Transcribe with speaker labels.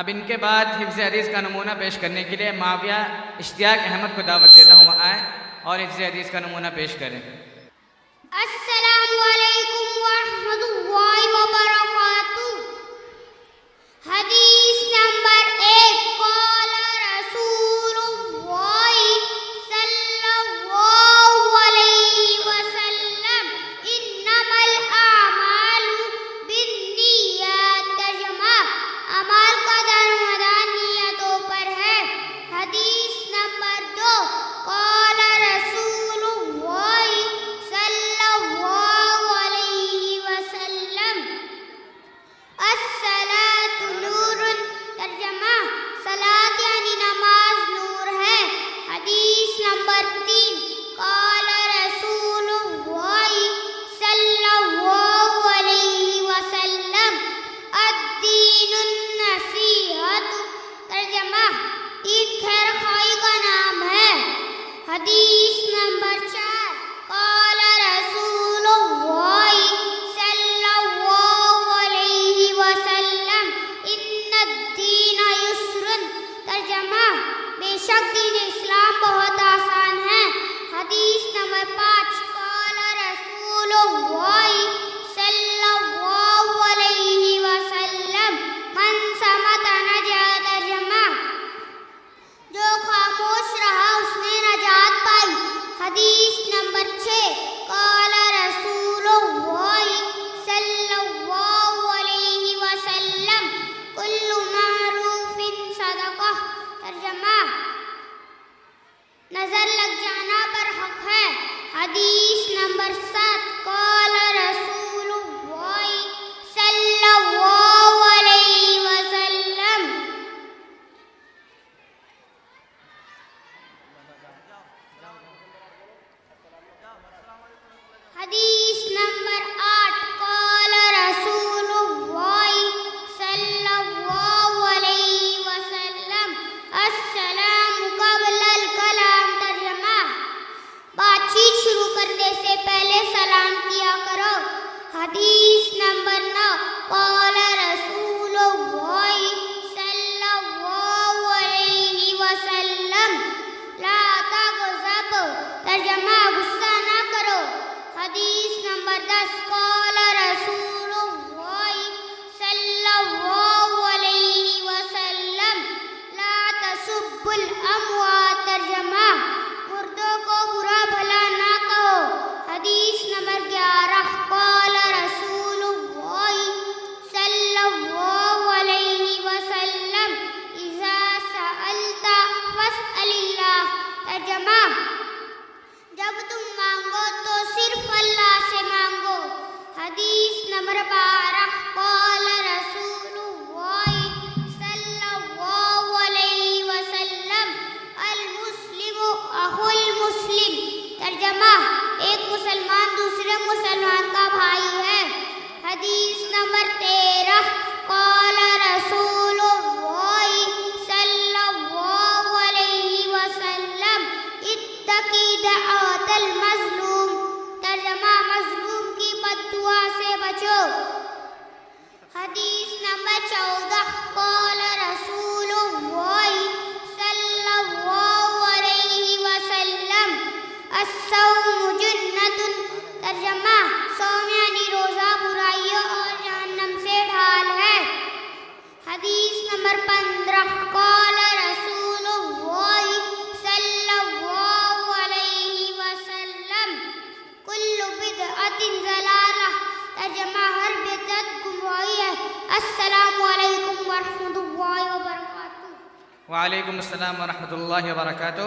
Speaker 1: اب ان کے بعد حفظ حدیث کا نمونہ پیش کرنے کے لیے معاویہ اشتیاق احمد کو دعوت دیتا ہوں، آئیں اور حفظ حدیث کا نمونہ پیش کریں۔
Speaker 2: السلام علیکم ورحمۃ اللہ وبرکاتہ۔ حدیث نمبر 1، قال رسول اللہ صلی اللہ علیہ وسلم انما الاعمال بالنیات، ترجمہ اعمال کا دارومدار نیتوں پر ہے۔ حدیث نمبر 2، قال رسول اللہ صلی اللہ علیہ وسلم الصلاۃ نور، ترجمہ صلاۃ یعنی نماز نور ہے۔ حدیث نمبر 3، قال رسول اللہ صلی اللہ علیہ وسلم الدین النصیحۃ، ترجمہ دین خیر خواہی کا نام ہے۔ حدیث نمبر 4، قال رسول اللہ صلی اللہ علیہ وسلم ان الدین یسر، ترجمہ بے شک دین اسلام بہت آسان ہے۔ حدیث نمبر 5، قال رسول اللہ صلی اللہ علیہ وسلم من صمت نجا، ترجمہ جو خاموش رہا اس نے نجات پائی۔ حدیث نمبر 6، قال رسول اللہ صلی اللہ علیہ وسلم کل معروف صدقہ، ترجمہ نظر لگ جانا پر حق ہے۔ حدیث نمبر 7، قال رسول اللہ صلی اللہ علیہ وسلم حدیث نمبر 8، قال رسول اللہ صلی اللہ علیہ وسلم السلام قبل الکلام، ترجمہ بات چیت شروع کرنے سے پہلے سلام کیا کرو۔ حدیث نمبر 9، قال رسول اللہ صلی اللہ علیہ وسلم لا تغضب، ترجمہ غصہ نہ کرو۔ حدیث نمبر 10، قال رسول اللہ صلی اللہ علیہ وسلم لا تسب الاموات، ترجمہ مردوں کو برا بھلا نہ کہو۔ حدیث نمبر 11، قال رسول اللہ صلی اللہ علیہ وسلم اذا سألت فاسأل اللہ، ترجمہ جب تم مانگو تو صرف اللہ سے مانگو۔ حدیث نمبر 12، قال رسول اللہ صلی اللہ علیہ وسلم المسلم اخو المسلم، ترجمہ ایک مسلمان دوسرے مسلمان کا بھائی ہے۔ حدیث نمبر 13، قال رسول اللہ صلی اللہ علیہ وسلم اتقی دعوت المظلوم، ترجمہ مظلوم کی بد دعا سے بچو۔ حدیث نمبر 14، قال رسول اللہ صلی اللہ علیہ وسلم الصوم جنۃ، ترجمہ صوم یعنی روزہ برائیوں اور جہنم سے ڈھال ہے۔ حدیث نمبر 15، قال رسول اللہ صلی اللہ علیہ وسلم کل بدعۃ ضلالہ، ترجمہ ہر بدعت گمراہی ہے۔ السلام علیکم ورحمۃ اللہ وبرکاتہ۔
Speaker 1: وعلیکم السلام ورحمۃ اللہ وبرکاتہ۔